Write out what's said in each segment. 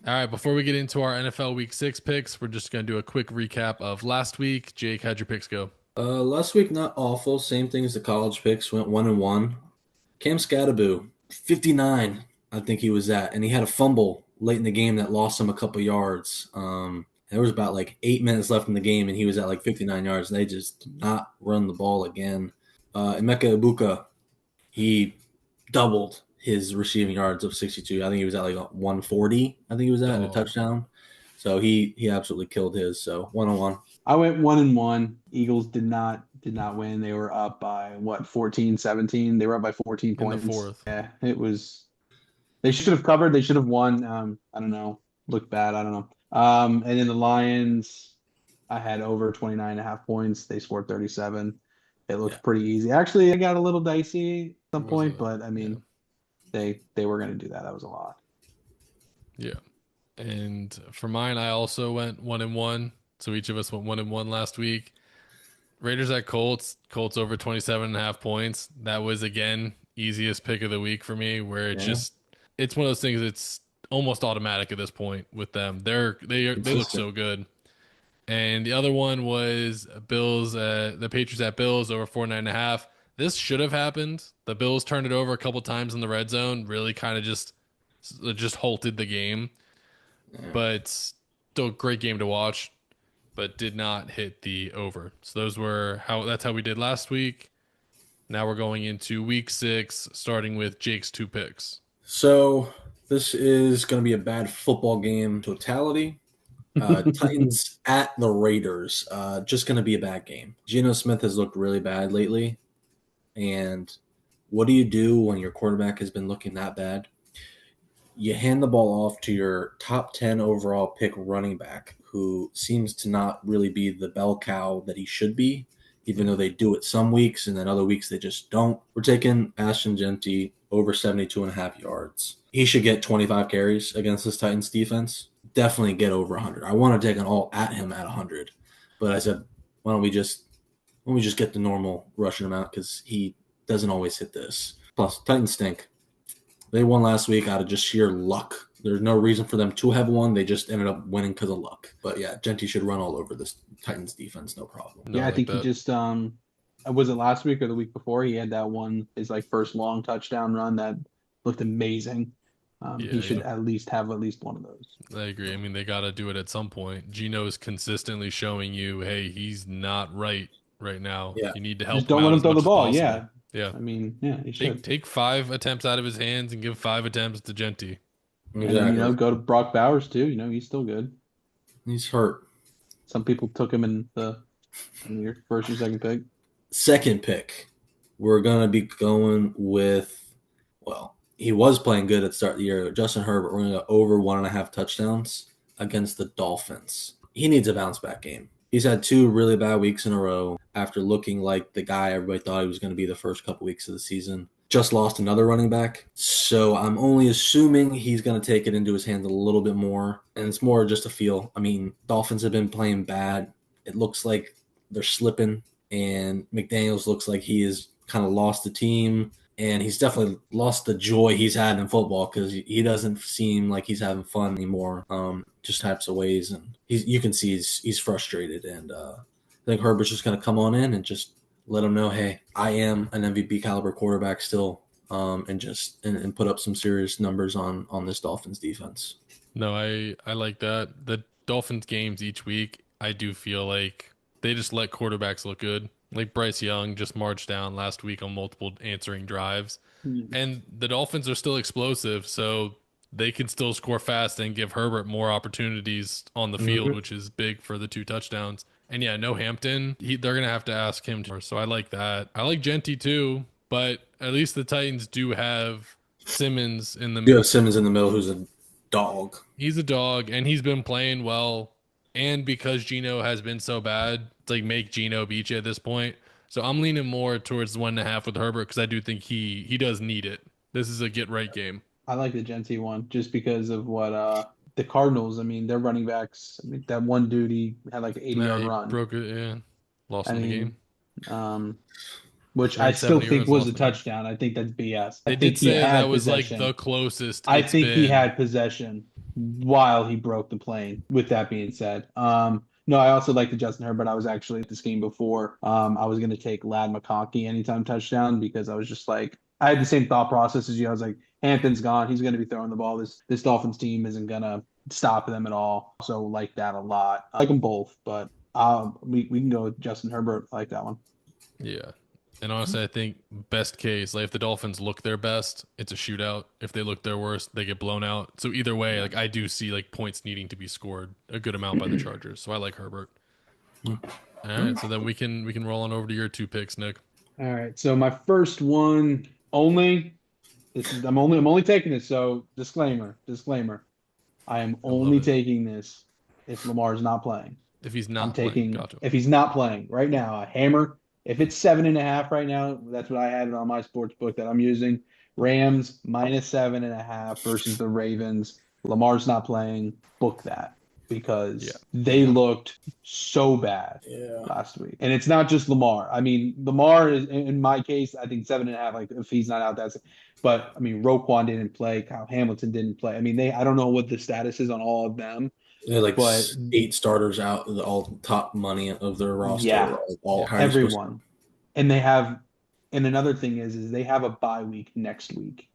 All right, before we get into our NFL Week 6 picks, we're just going to do a quick recap of last week. Jake, how'd your picks go? Last week not awful. Same thing as the college picks. Went 1-1. Cam Scattaboo, 59. I think he was at, and he had a fumble late in the game that lost him a couple yards. There was about like 8 minutes left in the game, and he was at like 59 yards. And they just did not run the ball again. Emeka Ibuka, he doubled his receiving yards of 62. I think he was at like 140. I think he was at in a Oh, touchdown. So he absolutely killed his. So 1-1. I went 1-1. Eagles did not win. They were up by what, 14, 17. They were up by 14 in the points. fourth. Yeah, it was they should have covered, they should have won. I don't know. Looked bad, I don't know. And then the Lions, I had over 29 and a half points. They scored 37. It Yeah, looked pretty easy. Actually, it got a little dicey at some it was point, a but I yeah, mean, they were going to do that. That was a lot. yeah. And for mine, I also went 1-1. So each of us went 1-1 last week. Raiders at Colts. Colts over 27 and a half points. That was again easiest pick of the week for me, where Yeah. it's one of those things it's almost automatic at this point with them. They look Consistent. so good. And the other one was the Patriots at Bills over 49.5. This should have happened. The Bills turned it over a couple times in the red zone, really kind of just halted the game. Yeah. But still a great game to watch, but did not hit the over. So that's how we did last week. Now we're going into week 6, starting with Jake's 2 picks. So this is going to be a bad football game totality. Titans at the Raiders. Just going to be a bad game. Geno Smith has looked really bad lately. And what do you do when your quarterback has been looking that bad? You hand the ball off to your top 10 overall pick running back, who seems to not really be the bell cow that he should be, even though they do it some weeks and then other weeks they just don't. We're taking Ashton Jenty over 72 and a half yards. He should get 25 carries against this Titans defense. Definitely get over 100. I want to take an all at him at 100, but I said, why don't we just get the normal rushing amount because he doesn't always hit this. Plus, Titans stink. They won last week out of just sheer luck. There's no reason for them to have won. They just ended up winning because of luck. But yeah, Genty should run all over this Titans defense, no problem. No, Yeah, I I like think he that. just was it last week or the week before? He had that one, his like first long touchdown run that looked amazing. He Yeah, should at least have at least one of those. I agree. I mean, they got to do it at some point. Gino is consistently showing you, hey, he's not right now. Yeah, You need to Just help him don't let out him as throw the much as ball. possible. Yeah. Yeah. I mean, yeah, he Take should. take 5 attempts out of his hands and give 5 attempts to Genty. And then, exactly. go to Brock Bowers too. He's still good. He's hurt. Some people took him in your first or second pick. Second pick, we're going to be going with, well, he was playing good at the start of the year. Justin Herbert, we're going to go over 1.5 touchdowns against the Dolphins. He needs a bounce back game. He's had 2 really bad weeks in a row after looking like the guy everybody thought he was going to be the first couple weeks of the season. Just lost another running back. So I'm only assuming he's going to take it into his hands a little bit more. And it's more just a feel. I mean, Dolphins have been playing bad. It looks like they're slipping. And McDaniels looks like he has kind of lost the team. And he's definitely lost the joy he's had in football because he doesn't seem like he's having fun anymore. Just types of ways, and you can see he's frustrated. And I think Herbert's just going to come on in and just let him know, hey, I am an MVP caliber quarterback still, and put up some serious numbers on this Dolphins defense. No, I like that. The Dolphins games each week, I do feel like they just let quarterbacks look good. Like Bryce Young just marched down last week on multiple answering drives. And the Dolphins are still explosive, so they can still score fast and give Herbert more opportunities on the field, Mm-hmm. which is big for the 2 touchdowns. And yeah, no Hampton. They're gonna have to ask him to. So I like that. I like Genty too, but at least the Titans do have Simmons in the. You have Simmons in the middle, who's a dog. He's a dog, and he's been playing well. And because Geno has been so bad, it's like make Geno beat you at this point. So I'm leaning more towards the 1.5 with Herbert because I do think he does need it. This is a get right game. I like the Genty one just because of what the Cardinals. I mean, their running backs. I mean, that one dude, he had like an 80-yard He run. broke it, yeah. Lost I in the mean, game. um, which I still think was a touchdown. I think that's BS. I They think did he say had that was possession. like the closest I it's think he been. had possession while he broke the plane. With that being said, no, I also like the Justin Herbert. I was actually at this game before. I was going to take Lad McConkey anytime touchdown because I was just like, I had the same thought process as you. I was like, Hampton's gone. He's going to be throwing the ball. This Dolphins team isn't going to stop them at all. So like that a lot. I like them both, but we can go with Justin Herbert. I like that one. Yeah. And honestly, I think best case, like if the Dolphins look their best, it's a shootout. If they look their worst, they get blown out. So either way, like I do see like points needing to be scored a good amount by the Chargers. So I like Herbert. All right, so then we can roll on over to your 2 picks, Nick. All right. So my first one I'm only taking this. So disclaimer. I am only taking this if Lamar's not playing. If he's not playing, gotcha. If he's not playing right now, a hammer. If it's 7.5 right now, that's what I have it on my sports book that I'm using. Rams -7.5 versus the Ravens. Lamar's not playing. Book that because they looked so bad last week. And it's not just Lamar. I mean, Lamar is in my case, I think 7.5. Like if he's not out, that's. But I mean, Roquan didn't play. Kyle Hamilton didn't play. I mean, I don't know what the status is on all of them. Yeah, like 8 starters out, all top money of their roster. Yeah, all everyone. And they have, and another thing is they have a bye week next week.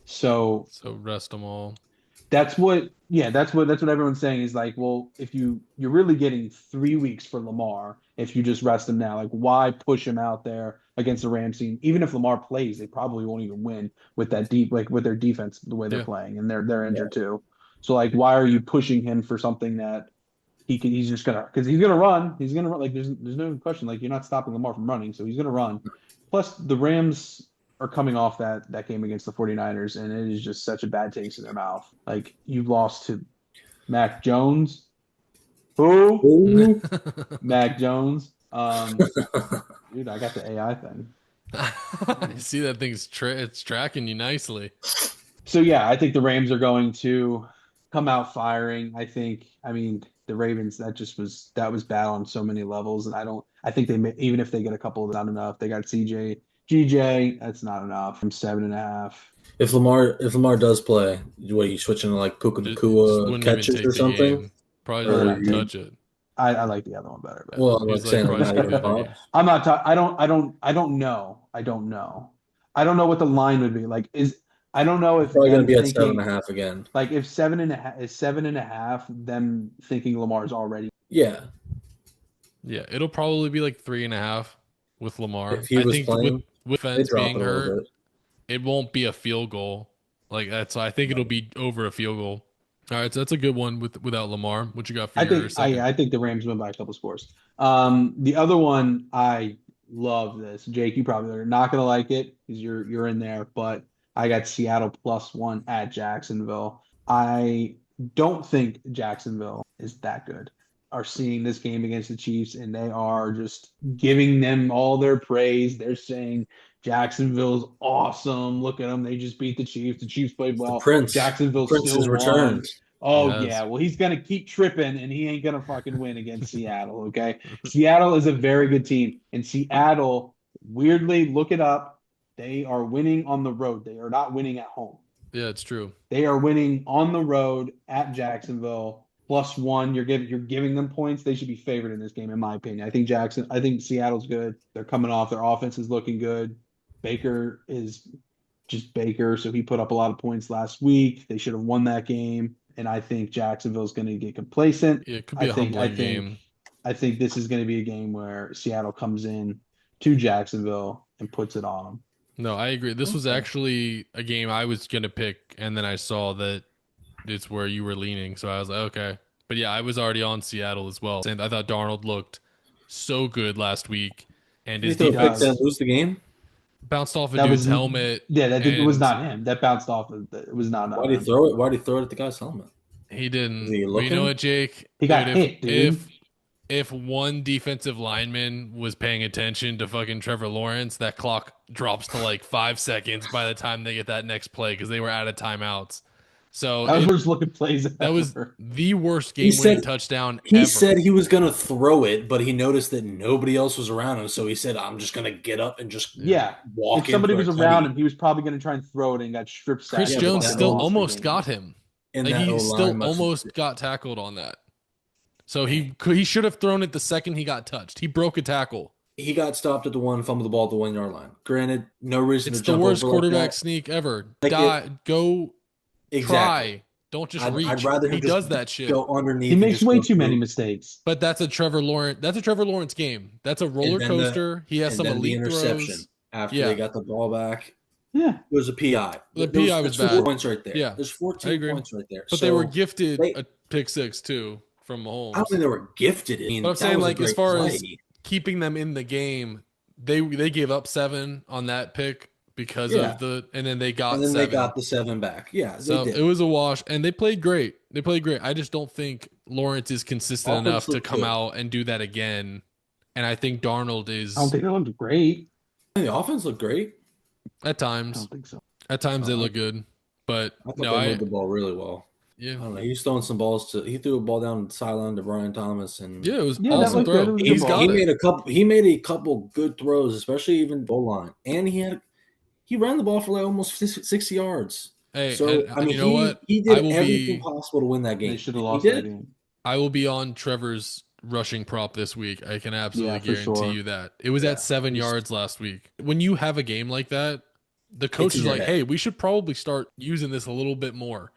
So rest them all. That's what everyone's saying is like, well, if you're really getting 3 weeks for Lamar, if you just rest him now, like why push him out there against the Rams team? Even if Lamar plays, they probably won't even win with that with their defense the way they're playing, and they're injured too. So like, why are you pushing him for something that he's just gonna, because he's gonna run. He's gonna run. Like there's no question. Like you're not stopping Lamar from running, so he's gonna run. Plus the Rams are coming off that game against the 49ers, and it is just such a bad taste in their mouth. Like you lost to Mac Jones. Who? Mac Jones. Dude, I got the AI thing. You see that thing's it's tracking you nicely. So yeah, I think the Rams are going to come out firing. I mean, the Ravens, that was bad on so many levels, and I think they may, even if they get a couple, not enough. They got GJ, that's not enough. From 7.5. If Lamar does play, what are you switching to like Puka Nacua catches or something? Probably wouldn't touch it. I like the other one better. But well, I'm like saying I'm not. I don't know. I don't know what the line would be. Like I don't know if probably going to be at 7.5 again. Like if 7.5 is 7.5, them thinking Lamar's already. Yeah, it'll probably be like 3.5 with Lamar. If he was playing, with Fence being hurt, it won't be a field goal like that. So I think it'll be over a field goal. All right, so that's a good one without Lamar. What you got for your second? I think the Rams win by a couple scores. The other one, I love this. Jake, you probably are not going to like it because you're in there, but I got Seattle +1 at Jacksonville. I don't think Jacksonville is that good. Are seeing this game against the Chiefs, and they are just giving them all their praise. They're saying Jacksonville's awesome. Look at them. They just beat the Chiefs. The Chiefs played well. Jacksonville still won. Oh, yes. Yeah. Well, he's going to keep tripping, and he ain't going to fucking win against Seattle, okay? Seattle is a very good team. And Seattle, weirdly, look it up, they are winning on the road. They are not winning at home. Yeah, it's true. They are winning on the road at Jacksonville. +1, you're giving them points. They should be favored in this game, in my opinion. I think Seattle's good. They're coming off. Their offense is looking good. Baker is just Baker, so he put up a lot of points last week. They should have won that game, and I think Jacksonville's going to get complacent. Yeah, it could be a humbling game. I think this is going to be a game where Seattle comes in to Jacksonville and puts it on them. No, I agree. This was actually a game I was going to pick, and then I saw that it's where you were leaning, so I was like, okay. But yeah, I was already on Seattle as well, and I thought Darnold looked so good last week, and his defense lose the game. Bounced off a dude's helmet. Yeah, it was not him. That bounced off. It was not. Why did he throw it? Why did he throw it at the guy's helmet? He didn't. Well, you know what, Jake? He got hit, dude. If one defensive lineman was paying attention to fucking Trevor Lawrence, that clock drops to like 5 seconds by the time they get that next play because they were out of timeouts. So That was worst looking plays that was ever. the worst game-winning touchdown He ever. said he was going to throw it, but he noticed that nobody else was around him. So he said, I'm just going to get up and just Yeah. walk If in somebody for a was around tutty. him, he was probably going to try and throw it and got strip sacked. Chris Yeah, Jones but that still lost the almost game. got him. And Like that he still O-line must have- almost got tackled on that. So he should have thrown it the second he got touched. He broke a tackle. He got stopped at the one, fumbled the ball at the 1 yard line. Granted, no reason It's to the jump worst over quarterback like that. sneak ever. Like Go Exactly. try. Don't just I'd reach. rather him He just does that shit. go underneath. He and makes just way go too many through. mistakes. But that's a Trevor Lawrence game. That's a roller then the- coaster. He has And some then the elite interception throws. after Yeah. they got the ball back. Yeah. It was a PI. The There PI was there's bad. 4 points right there. Yeah, There's I 14 agree. points right there. But So they were gifted they- a pick six too from Mahomes. I don't think they were gifted. I mean, But I'm that saying, was a like, as great far play. as keeping them in the game, they gave up 7 on that pick because Yeah. of the, and then they got and then 7. they got the 7 back. Yeah, So they did. it was a wash, and they played great. I just don't think Lawrence is consistent Offense enough to looked come good. out and do that again. And I think Darnold is I don't think they looked great. The offense looked great. at I times. don't think so. At times they look good, but I thought no, they moved the ball really well. I yeah, don't know. He's throwing some balls he threw a ball down the sideline to Brian Thomas, and yeah, it was Yeah, that awesome looked good. It throw. was a He's good got ball. it. He made a couple good throws, especially even goal line, and he ran the ball for like almost 60 yards. Hey, So and, I mean, you know what? he I did will everything be possible to win that game. They should have He lost did. that game. I will be on Trevor's rushing prop this week. I can absolutely Yeah, for guarantee sure. you that. It was Yeah, at 7 he's- yards last week. When you have a game like that, the coach in is your like, head. "Hey, we should probably start using this a little bit more."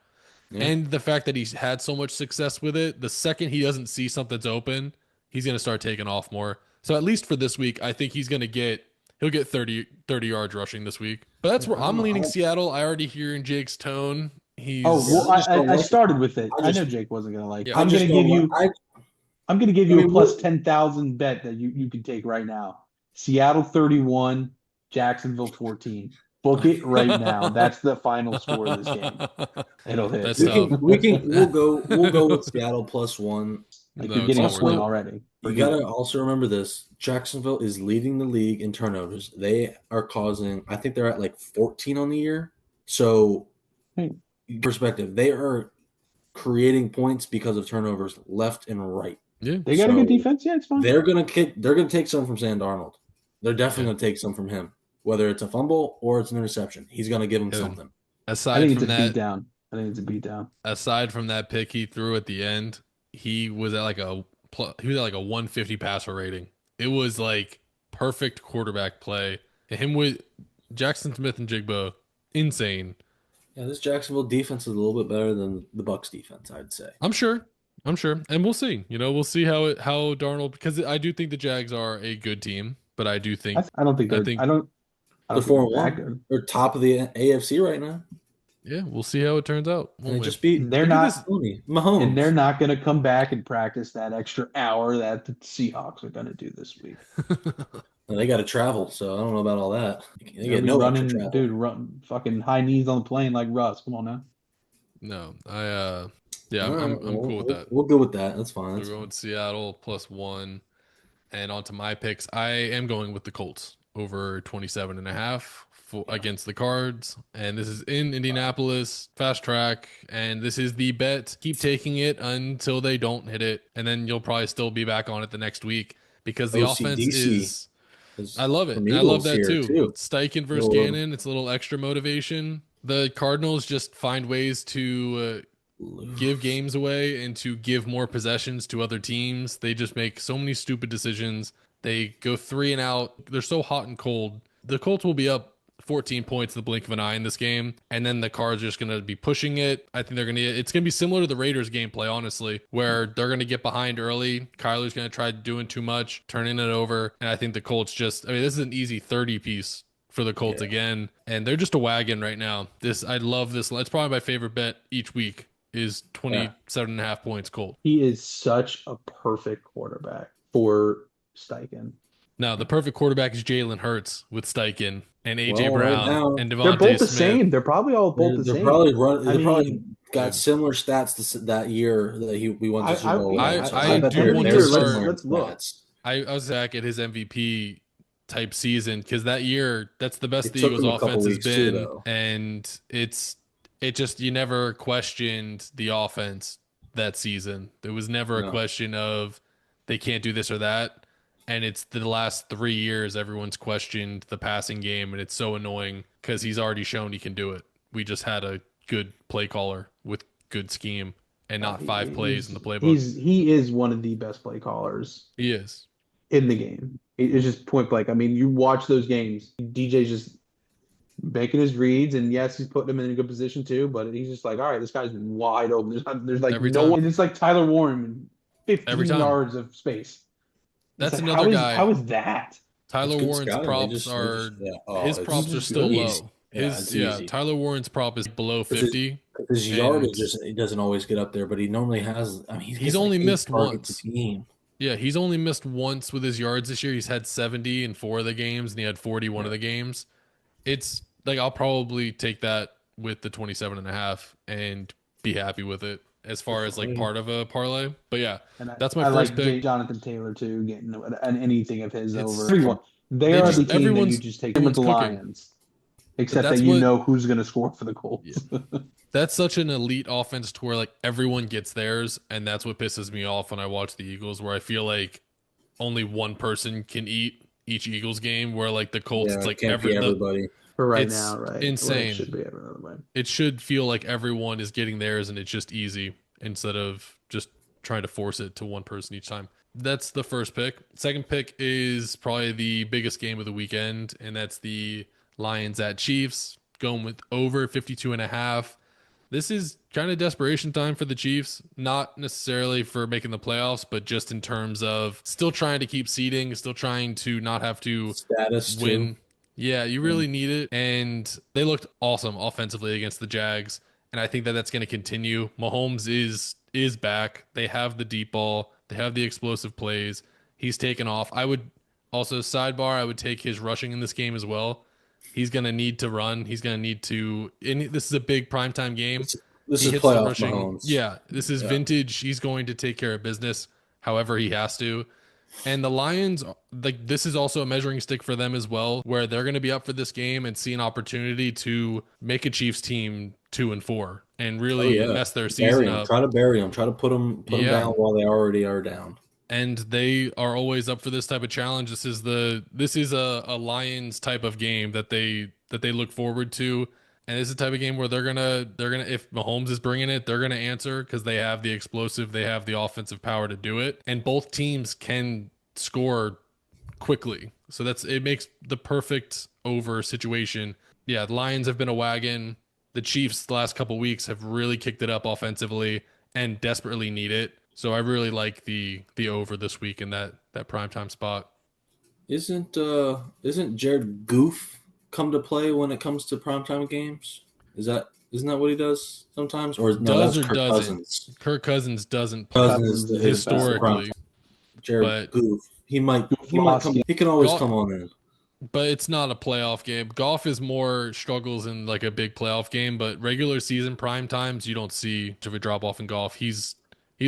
Yeah. And the fact that he's had so much success with it, the second he doesn't see something's open, he's going to start taking off more. So at least for this week, I think he'll get 30 yards rushing this week. But that's where I'm leaning Seattle. I already hear in Jake's tone. He's Oh well, I just don't I like started with it. I I just- know Jake wasn't gonna like. Yeah, I'm I gonna just give don't you. like- I'm gonna give you I mean, a plus what- 10,000 bet that you can take right now. Seattle 31, Jacksonville 14. Book it right now. That's the final score of this game. It'll hit. That's we'll go with Seattle +1. Like No, you're it's getting a not worth point it. already. You gotta also remember this: Jacksonville is leading the league in turnovers. They are causing. I think they're at like 14 on the year. So, perspective, they are creating points because of turnovers left and right. Yeah. They got a good defense. Yeah, it's fine. They're gonna take some from Sam Darnold. They're definitely gonna take some from him, whether it's a fumble or it's an interception. He's gonna give him Yeah. something. I Aside think it's from a that, beatdown. I think it's a beatdown. aside from that pick he threw at the end, he was at like a 150 passer rating. It was like perfect quarterback play. Him with Jackson Smith and Jigba, insane. Yeah, this Jacksonville defense is a little bit better than the Bucks defense, I'd say. I'm sure, and we'll see. We'll see how Darnold, because I do think the Jags are a good team, but I do think I don't think they're. think- I don't. They're think they're 4-1. that good. They're top of the AFC right now. yeah, we'll see how it turns out. And won't they we? just beat They're look at not- this Tony Mahomes. And they're not going to come back and practice that extra hour that the Seahawks are going to do this week. And they got to travel, so I don't know about all that. They They'll get be no running, extra travel. dude, run fucking high knees on the plane like Russ. Come on now. No, All I'm right, cool with that. We'll go with that. That's fine. We're That's going Seattle +1. And on to my picks. I am going with the Colts over 27.5 against the Cards. And this is in Indianapolis, fast track. And this is the bet. Keep taking it until they don't hit it. And then you'll probably still be back on it the next week because the offense OCDC is. is I love it. from I love Eagles that here, too. Steichen versus Little- Gannon. It's a little extra motivation. The Cardinals just find ways to give games away and to give more possessions to other teams. They just make so many stupid decisions. They go 3 and out. They're so hot and cold. The Colts will be up 14 points in the blink of an eye in this game, and then the Cards are just going to be pushing it. I think it's going to be similar to the Raiders gameplay, honestly, where they're going to get behind early. Kyler's going to try doing too much, turning it over, and I think the Colts this is an easy 30 piece for the Colts again, and they're just a wagon right now. I love this. It's probably my favorite bet each week is 27.5 points Colts. He is such a perfect quarterback for Steichen. Now, the perfect quarterback is Jalen Hurts with Steichen and AJ Well, right Brown now, and Devontae They're both the Smith. same. They're probably all both the They're same. probably I probably mean, got similar stats that year that we won the Super Bowl. I bet do they're want to very start- similar let's look. stats. I was back at his MVP type season because that year, that's the best It the took Eagles him a couple offense has weeks too, been, though. and it just, you never questioned the offense that season. There was never a No. question of they can't do this or that. And it's the last 3 years everyone's questioned the passing game, and it's so annoying because he's already shown he can do it. We just had a good play caller with good scheme and not five plays in the playbook. He is one of the best play callers He is. in the game. It's just point blank. I mean, you watch those games. DJ's just making his reads, and yes, he's putting him in a good position too. But he's just like, all right, this guy's wide open. There's like Every no time. one. It's like Tyler Warren, Every 15 time. yards of space. It's That's like, another guy. how is that? It's Tyler good Warren's scouting. props are his it's props are just still good. low. It's easy. Tyler Warren's prop is below 50. His and yardage just he doesn't always get up there, but he normally has. I mean, he He's gets only like 8 missed targets once. a game. Yeah, he's only missed once with his yards this year. He's had 70 in 4 of the games, and he had 41 of the games. It's like I'll probably take that with the 27.5 and be happy with it as far as like part of a parlay. But yeah, And that's my I first like pick. Jonathan Taylor too, getting anything of his It's- over everyone. They are the team that you everyone's just take with the cooking. Lions, except that that's you what- know who's going to score for the Colts. That's such an elite offense to where like everyone gets theirs, and that's what pisses me off when I watch the Eagles, where I feel like only one person can eat each Eagles game, where like the Colts, Yeah, it's like can't be everybody. For right It's now, right? insane. It should be another way. It should feel like everyone is getting theirs, and it's just easy instead of just trying to force it to one person each time. That's the first pick. Second pick is probably the biggest game of the weekend, and that's the Lions at Chiefs, going with over 52.5. This is kind of desperation time for the Chiefs, not necessarily for making the playoffs, but just in terms of still trying to keep seeding, still trying to not have to Status win. too. Yeah, you really need it. And they looked awesome offensively against the Jags, and I think that that's going to continue. Mahomes is back. They have the deep ball. They have the explosive plays. He's taken off. I would also sidebar, I would take his rushing in this game as well. He's going to need to run. He's going to need to, and this is a big primetime game. This He is hits the playoff rushing. Mahomes. Yeah, this is vintage. He's going to take care of business however he has to. And the Lions, like, this is also a measuring stick for them as well, where they're going to be up for this game and see an opportunity to make a Chiefs team 2-4 and really mess their season up. Try to bury them. Try to put them down while they already are down. And they are always up for this type of challenge. This is a Lions type of game that they look forward to. And this is the type of game where they're gonna if Mahomes is bringing it, they're gonna answer because they have the explosive, they have the offensive power to do it, and both teams can score quickly. So it makes the perfect over situation. Yeah, the Lions have been a wagon. The Chiefs the last couple weeks have really kicked it up offensively and desperately need it. So I really like the over this week in that primetime spot. Isn't Jared Goof come to play when it comes to primetime games? Isn't that what he does sometimes? Or no, Does that's or Kirk doesn't? Cousins. Kirk Cousins doesn't play Cousins is historically. Jared but Goof. He might come. He can always come on in. But it's not a playoff game. Golf is more struggles in like a big playoff game, but regular season prime times you don't see much of a drop off in golf. He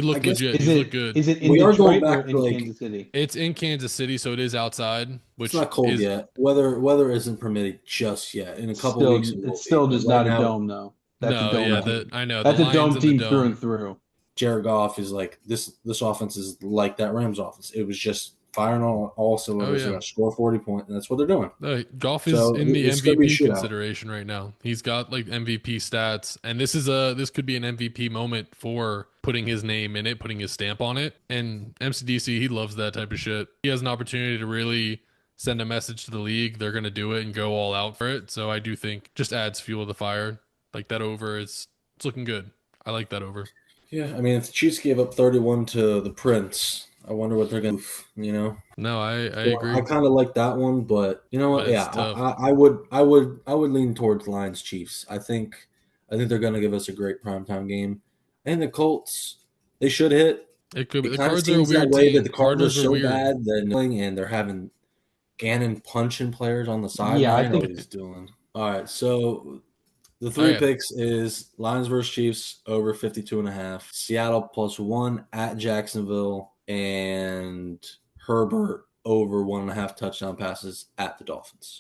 looked legit. He looked good. Is it in We are Detroit going back or in to, like, Kansas City? It's in Kansas City, so it is outside, which It's not cold is yet. Weather isn't permitted just yet. In a couple Still, weeks, it will it's still be. just But not right a now, dome though. That's no, a dome yeah, team. I know That's the a dome Lions in team the through dome. and through. Jared Goff is like this. This offense is like that Rams offense. It was just firing all cylinders. yeah. They're gonna score 40 points, and that's what they're doing. Golf is So in the it's gonna be a MVP shootout. consideration right now. He's got like MVP stats, and this could be an MVP moment for putting his name in it, putting his stamp on it. And MCDC, he loves that type of shit. He has an opportunity to really send a message to the league. They're gonna do it and go all out for it. So I do think just adds fuel to the fire. Like that over, it's looking good. I like that over. Yeah, I mean, if the Chiefs gave up 31 to the Prince, I wonder what they're gonna do. You know, No, I agree. I kind of like that one, but you know what? But it's Yeah, tough. I would lean towards Lions Chiefs. I think they're gonna give us a great primetime game, and the Colts they should hit. It could be. It The kind of Cards are a seems that weird way team. that the Cardinals are so weird. bad and they're having Gannon punching players on the sideline. Yeah, I think what he's doing. All right, so the three Okay. picks is Lions versus Chiefs over 52.5, Seattle +1 at Jacksonville, and Herbert over 1.5 touchdown passes at the Dolphins.